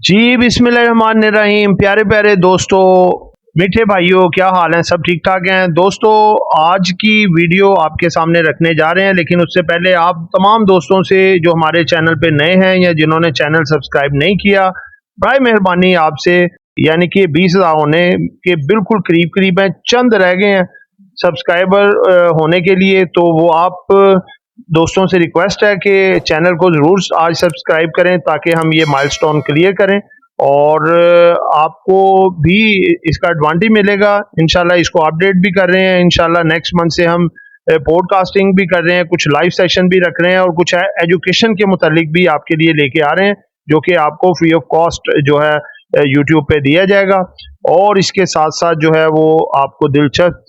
जी बिस्मिल्लाहिर्रहमानिर्रहीम। प्यारे प्यारे दोस्तों, मीठे भाइयों, क्या हाल है? सब ठीक ठाक हैं? दोस्तों, आज की वीडियो आपके सामने रखने जा रहे हैं, लेकिन उससे पहले आप तमाम दोस्तों से जो हमारे चैनल पे नए हैं या जिन्होंने चैनल सब्सक्राइब नहीं किया, बड़ी मेहरबानी आपसे, यानी कि 20,000 होने के बिल्कुल करीब करीब हैं, चंद रह गए हैं सब्सक्राइबर होने के लिए। तो वो आप दोस्तों से रिक्वेस्ट है कि चैनल को ज़रूर आज सब्सक्राइब करें ताकि हम ये माइलस्टोन क्लियर करें और आपको भी इसका एडवांटेज मिलेगा। इंशाल्लाह इसको अपडेट भी कर रहे हैं। इंशाल्लाह नेक्स्ट मंथ से हम पॉडकास्टिंग भी कर रहे हैं, कुछ लाइव सेशन भी रख रहे हैं और कुछ एजुकेशन के मुतालिक भी आपके लिए लेके आ रहे हैं, जो कि आपको फ्री ऑफ कॉस्ट जो है यूट्यूब पे दिया जाएगा। और इसके साथ साथ जो है वो आपको दिलचस्प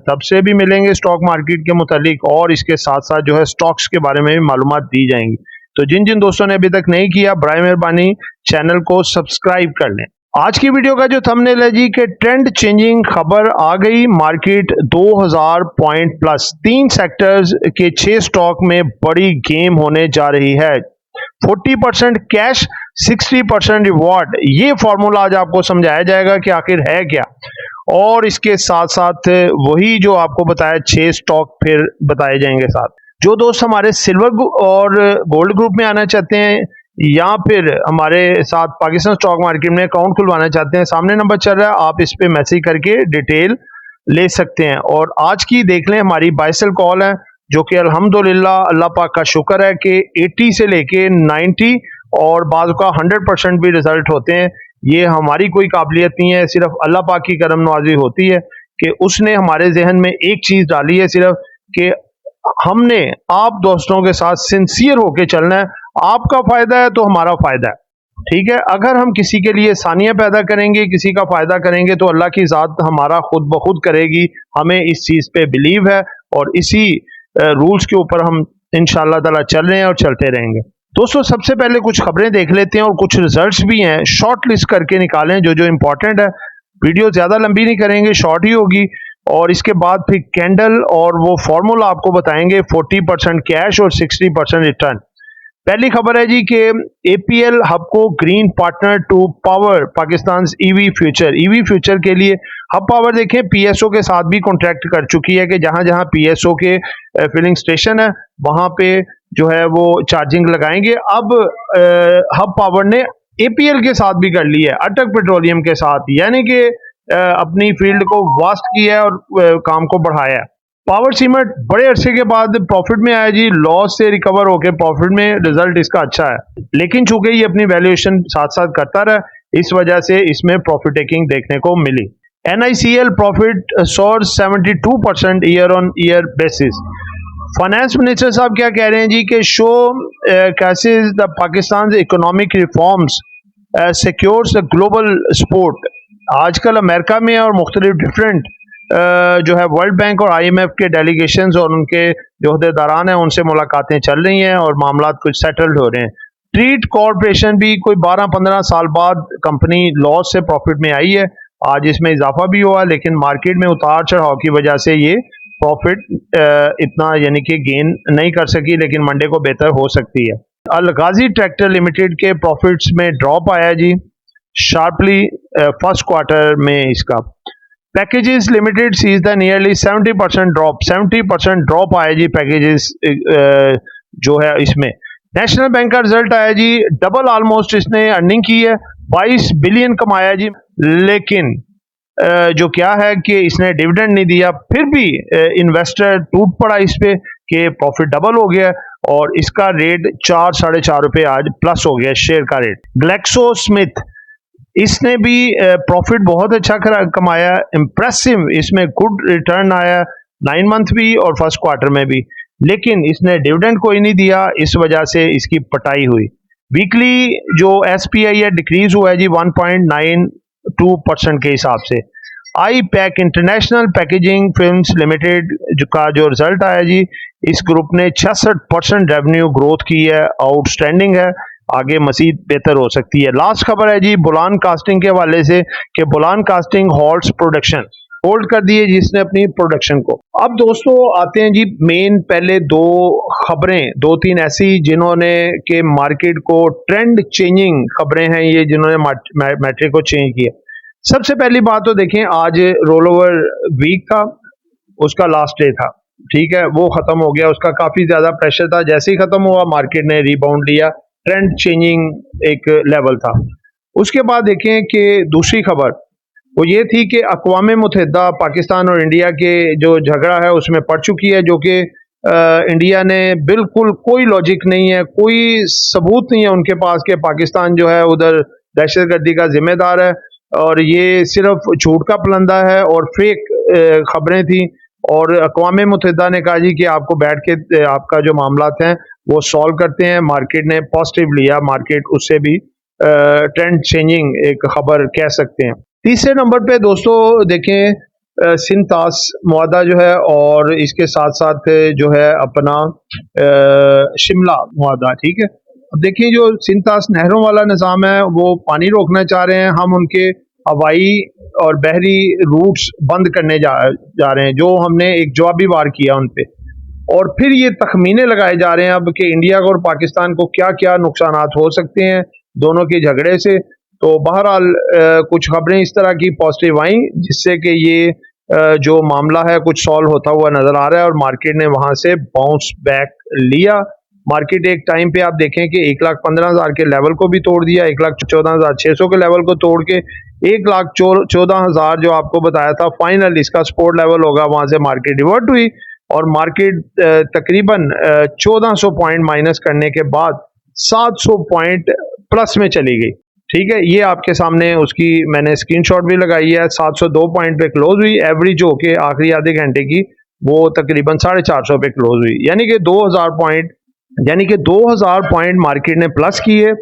तब से भी मिलेंगे स्टॉक मार्केट के मुतालिक, और इसके साथ साथ जो है स्टॉक्स के बारे में भी मालूमात दी जाएंगी। तो जिन जिन दोस्तों ने अभी तक नहीं किया, बराए मेहरबानी चैनल को सब्सक्राइब कर लें। आज की वीडियो का जो थंबनेल है जी कि ट्रेंड चेंजिंग खबर आ गई, मार्केट 2000 पॉइंट प्लस, 3 सेक्टर्स के 6 स्टॉक में बड़ी गेम होने जा रही है। 40% कैश, 60% रिवॉर्ड, ये फॉर्मूला आज आपको समझाया जाएगा कि आखिर है क्या। और इसके साथ साथ वही जो आपको बताया 6 स्टॉक फिर बताए जाएंगे साथ। जो दोस्त हमारे सिल्वर और गोल्ड ग्रुप में आना चाहते हैं या फिर हमारे साथ पाकिस्तान स्टॉक मार्केट में अकाउंट खुलवाना चाहते हैं, सामने नंबर चल रहा है, आप इस पे मैसेज करके डिटेल ले सकते हैं। और आज की देख लें, हमारी बाइसल कॉल है जो कि अल्हम्दुलिल्लाह अल्लाह पाक का शुक्र है कि 80 से लेके 90 और बाद का 100% भी रिजल्ट होते हैं। ये हमारी कोई काबिलियत नहीं है, सिर्फ अल्लाह पाक की करम नवाजी होती है कि उसने हमारे जहन में एक चीज डाली है सिर्फ कि हमने आप दोस्तों के साथ सिंसियर होके चलना है। आपका फायदा है तो हमारा फायदा है, ठीक है। अगर हम किसी के लिए सानिया पैदा करेंगे, किसी का फायदा करेंगे, तो अल्लाह की जात हमारा खुद ब खुद करेगी। हमें इस चीज पे बिलीव है और इसी रूल्स के ऊपर हम इंशाअल्लाह ताला चल रहे हैं और चलते रहेंगे। दोस्तों, सबसे पहले कुछ खबरें देख लेते हैं और कुछ रिजल्ट्स भी हैं, शॉर्ट लिस्ट करके निकालें जो जो इंपॉर्टेंट है। वीडियो ज्यादा लंबी नहीं करेंगे, शॉर्ट ही होगी। और इसके बाद फिर कैंडल और वो फॉर्मूला आपको बताएंगे, 40% कैश और 60% रिटर्न। पहली खबर है जी कि APL Hubco green partner to power Pakistan EV future. EV future के लिए हब पावर देखें पीएसओ के साथ भी कॉन्ट्रैक्ट कर चुकी है कि जहां जहां पीएसओ के फिलिंग स्टेशन है वहां पे जो है वो चार्जिंग लगाएंगे। अब हब पावर ने एपीएल के साथ भी कर ली है, अटक पेट्रोलियम के साथ, यानी कि अपनी फील्ड को वास्ट किया है और काम को बढ़ाया है। पावर सीमेंट बड़े अरसे के बाद प्रॉफिट में आया जी, लॉस से रिकवर होकर प्रॉफिट में, रिजल्ट इसका अच्छा है, लेकिन चूंकि ये अपनी वैल्यूएशन साथ साथ करता रहा, इस वजह से इसमें प्रॉफिट टेकिंग देखने को मिली। एनआईसीएल प्रॉफिट सोर 72% year on year basis. Finance minister साहब क्या कह रहे हैं जी कि शो कैसे the Pakistan economic reforms secures the global support. आजकल अमेरिका में और मुख्तलिफ डिफरेंट जो है वर्ल्ड बैंक और आईएमएफ के डेलीगेशंस और उनके जो अहदेदारान हैं उनसे मुलाकातें चल रही हैं और मामला कुछ सेटल्ड हो रहे हैं। ट्रीट कॉरपोरेशन भी कोई 12-15 साल बाद कंपनी लॉस से प्रॉफिट में आई है। आज इसमें इजाफा भी हुआ, लेकिन मार्केट में उतार चढ़ाव की वजह से ये प्रॉफिट इतना यानी कि गेन नहीं कर सकी, लेकिन मंडे को बेहतर हो सकती है। अल गाजी ट्रैक्टर लिमिटेड के प्रॉफिट्स में ड्रॉप आया जी शार्पली फर्स्ट क्वार्टर में इसका। Packages limited sees the nearly 70% drop, 70% drop आया जी पैकेजेस जो है इसमें। नेशनल बैंक का रिजल्ट आया जी, डबल ऑलमोस्ट इसने अर्निंग की है, 22 बिलियन कमाया जी, लेकिन जो क्या है कि इसने डिविडेंड नहीं दिया, फिर भी इन्वेस्टर टूट पड़ा इस पे कि प्रॉफिट डबल हो गया और इसका रेट 4-4.5 रुपए आज प्लस हो गया शेयर का रेट। ग्लेक्सो स्मिथ, इसने भी प्रॉफिट बहुत अच्छा कमाया, इंप्रेसिव, इसमें गुड रिटर्न आया 9 मंथ भी और फर्स्ट क्वार्टर में भी, लेकिन इसने डिविडेंड कोई नहीं दिया, इस वजह से इसकी पटाई हुई। वीकली जो एसपीआई है डिक्रीज हुआ है जी 1.92% के हिसाब से। I pack international packaging films limited का जो रिजल्ट आया जी, इस ग्रुप ने 66% रेवेन्यू ग्रोथ की है, आउटस्टैंडिंग है, आगे मजीद बेहतर हो सकती है। लास्ट खबर है जी बुलान कास्टिंग के हवाले से कि बुलान कास्टिंग होल्ड्स प्रोडक्शन, होल्ड कर दिए जिसने अपनी प्रोडक्शन को। अब दोस्तों आते हैं जी मेन पहले 2 खबरें, दो तीन ऐसी जिन्होंने के मार्केट को ट्रेंड चेंजिंग खबरें हैं ये, जिन्होंने मैट्रिक को चेंज किया। सबसे पहली बात तो देखें, आज रोल ओवर वीक था, उसका लास्ट डे था, ठीक है, वो खत्म हो गया, उसका काफी ज्यादा प्रेशर था, जैसे ही खत्म हुआ मार्केट ने रिबाउंड लिया, ट्रेंड चेंजिंग एक लेवल था। उसके बाद देखें कि दूसरी खबर वो ये थी कि अक़वाम मुत्तहिदा पाकिस्तान और इंडिया के जो झगड़ा है उसमें पड़ चुकी है, जो कि इंडिया ने बिल्कुल कोई लॉजिक नहीं है, कोई सबूत नहीं है उनके पास कि पाकिस्तान जो है उधर दहशतगर्दी का जिम्मेदार है, और ये सिर्फ झूठ का पलंदा है और फेक खबरें थी। और अक़वाम मुत्तहिदा ने कहा जी कि आपको बैठ के आपका जो मामला हैं वो सॉल्व करते हैं। मार्केट ने पॉजिटिव लिया, मार्केट उससे भी ट्रेंड चेंजिंग एक खबर कह सकते हैं। तीसरे नंबर पे दोस्तों देखें, सिंतास मुआदा जो है और इसके साथ साथ जो है अपना शिमला मुआदा, ठीक है। अब देखिए जो सिंतास नहरों वाला निज़ाम है वो पानी रोकना चाह रहे हैं, हम उनके हवाई और बहरी रूट्स बंद करने जा रहे हैं, जो हमने एक जवाबी वार किया उन पे। और फिर ये तखमीने लगाए जा रहे हैं अब कि इंडिया को और पाकिस्तान को क्या क्या नुकसानात हो सकते हैं दोनों के झगड़े से। तो बहरहाल कुछ खबरें इस तरह की पॉजिटिव आई जिससे कि ये जो मामला है कुछ सॉल्व होता हुआ नजर आ रहा है और मार्केट ने वहां से बाउंस बैक लिया। मार्केट एक टाइम पे आप देखें कि 1,15,000 के लेवल को भी तोड़ दिया, 1,14,600 के लेवल को तोड़ के 1,14,000 जो आपको बताया था फाइनल इसका सपोर्ट लेवल होगा, वहां से मार्केट रिवर्ट हुई और मार्केट तकरीबन 1,400 पॉइंट माइनस करने के बाद 700 पॉइंट प्लस में चली गई, ठीक है। ये आपके सामने उसकी मैंने स्क्रीनशॉट भी लगाई है। 702 पॉइंट पे क्लोज हुई, एवरेज होके आखिरी आधे घंटे की वो तकरीबन 450 पे क्लोज हुई, यानी कि 2000 पॉइंट मार्केट ने प्लस किए।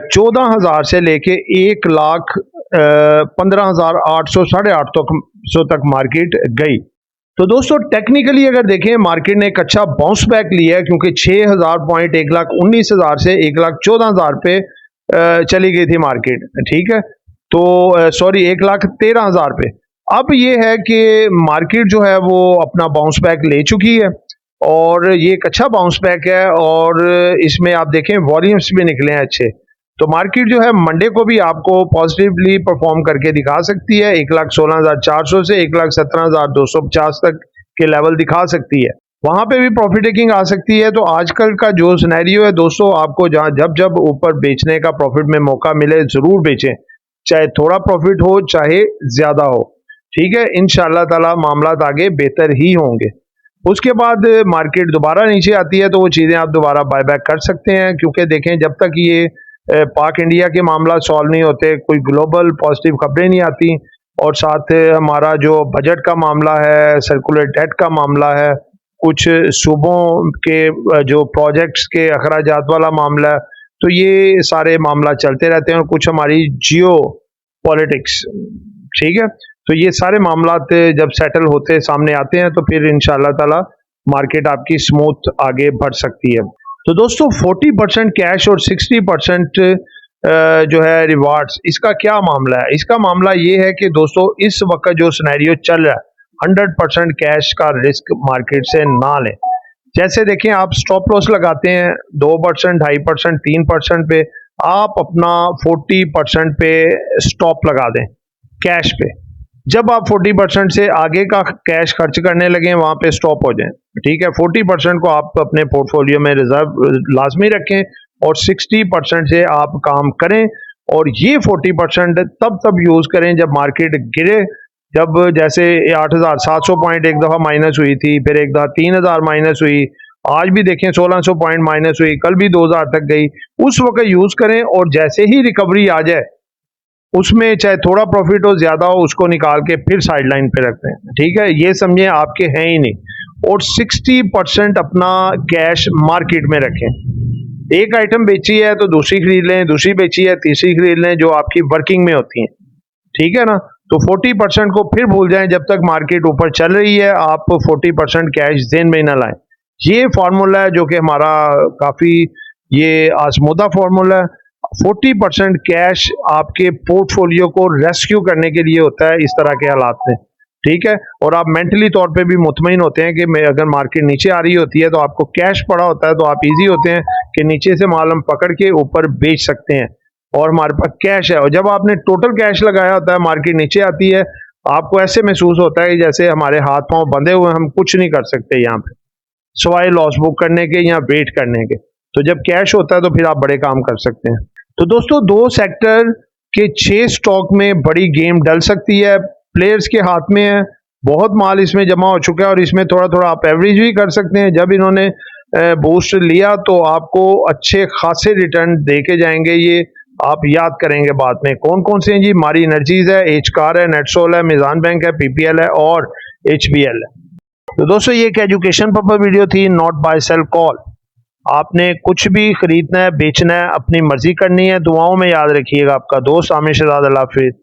14,000 से लेके 1,15,800 850 तक मार्केट गई। तो दोस्तों टेक्निकली अगर देखें मार्केट ने एक अच्छा बाउंस बैक लिया है, क्योंकि 6,000 पॉइंट 1,19,000 से 1,14,000 पे चली गई थी मार्केट, ठीक है। तो सॉरी 1,13,000 पे। अब ये है कि मार्केट जो है वो अपना बाउंस बैक ले चुकी है और ये एक अच्छा बाउंस बैक है और इसमें आप देखें वॉल्यूम्स भी निकले हैं अच्छे। तो मार्केट जो है मंडे को भी आपको पॉजिटिवली परफॉर्म करके दिखा सकती है, 1,16,400 से 1,17,250 तक के लेवल दिखा सकती है, वहां पे भी प्रॉफिट टेकिंग आ सकती है। तो आजकल का जो सिनेरियो है दोस्तों, आपको जहां जब जब ऊपर बेचने का प्रॉफिट में मौका मिले जरूर बेचें, चाहे थोड़ा प्रॉफिट हो चाहे ज्यादा हो, ठीक है। इंशाअल्लाह ताला मामला आगे बेहतर ही होंगे। उसके बाद मार्केट दोबारा नीचे आती है तो वो चीजें आप दोबारा बायबैक कर सकते हैं, क्योंकि देखें जब तक ये पाक इंडिया के मामला सॉल्व नहीं होते कोई ग्लोबल पॉजिटिव खबरें नहीं आती, और साथ हमारा जो बजट का मामला है, सर्कुलर डेट का मामला है, कुछ सूबों के जो प्रोजेक्ट्स के अखराजात वाला मामला है, तो ये सारे मामला चलते रहते हैं, और कुछ हमारी जियो पॉलिटिक्स, ठीक है। तो ये सारे मामला जब सेटल होते सामने आते हैं तो फिर इंशाअल्लाह ताला मार्केट आपकी स्मूथ आगे बढ़ सकती है। तो दोस्तों 40% कैश और 60% जो है रिवार्ड्स, इसका क्या मामला है? इसका मामला ये है कि दोस्तों इस वक्त जो सिनेरियो चल रहा है 100% कैश का रिस्क मार्केट से ना लें। जैसे देखें आप स्टॉप लॉस लगाते हैं 2%, 2.5%, 3% पे, आप अपना 40% पे स्टॉप लगा दें कैश पे। जब आप 40% से आगे का कैश खर्च करने लगे वहां पे स्टॉप हो जाएं, ठीक है। 40% को आप अपने पोर्टफोलियो में रिजर्व लाजमी रखें और 60% से आप काम करें, और ये 40% तब यूज करें जब मार्केट गिरे, जब जैसे 8,700 पॉइंट एक दफा माइनस हुई थी, फिर एक दफा 3,000 माइनस हुई, आज भी देखें 1,600 पॉइंट माइनस हुई, कल भी 2,000 तक गई, उस वक्त यूज करें। और जैसे ही रिकवरी आ जाए उसमें चाहे थोड़ा प्रॉफिट हो ज्यादा हो, उसको निकाल के फिर साइडलाइन पे रखते हैं, ठीक है। ये समझे आपके हैं ही नहीं। और 60% अपना कैश मार्केट में रखें। एक आइटम बेची है तो दूसरी खरीद लें, दूसरी बेची है तीसरी खरीद लें, जो आपकी वर्किंग में होती है, ठीक है ना। तो 40% को फिर भूल जाएं, जब तक मार्केट ऊपर चल रही है आप 40% कैश जेन में ना लाएं। ये फार्मूला है जो कि हमारा काफी ये आजमूदा फार्मूला है। 40% कैश आपके पोर्टफोलियो को रेस्क्यू करने के लिए होता है इस तरह के हालात में। ठीक है। और आप मेंटली तौर पे भी मुतमईन होते हैं कि मैं अगर मार्केट नीचे आ रही होती है तो आपको कैश पड़ा होता है, तो आप इजी होते हैं कि नीचे से माल हम पकड़ के ऊपर बेच सकते हैं और हमारे पास कैश है। और जब आपने टोटल कैश लगाया होता है, मार्केट नीचे आती है, आपको ऐसे महसूस होता है जैसे हमारे हाथ पांव बंधे हुए, हम कुछ नहीं कर सकते यहाँ पे सवाए लॉस बुक करने के या वेट करने के। तो जब कैश होता है तो फिर आप बड़े काम कर सकते हैं। तो दोस्तों, 2 सेक्टर के 6 स्टॉक में बड़ी गेम डल सकती है, प्लेयर्स के हाथ में है, बहुत माल इसमें जमा हो चुका है और इसमें थोड़ा थोड़ा आप एवरेज भी कर सकते हैं। जब इन्होंने बूस्ट लिया तो आपको अच्छे खासे रिटर्न दे के जाएंगे, ये आप याद करेंगे बाद में। कौन कौन से हैं जी? मारी एनर्जीज है, एच कार है, नेटसोल है, मिजान बैंक है, पीपीएल है और एचबीएल है। तो दोस्तों, ये एक एजुकेशन पर्पस वीडियो थी, नॉट बाय सेल कॉल। आपने कुछ भी खरीदना है, बेचना है, अपनी मर्जी करनी है। दुआओं में याद रखिएगा। आपका दोस्त आमिर शहजाद। अल्लाह हाफिज।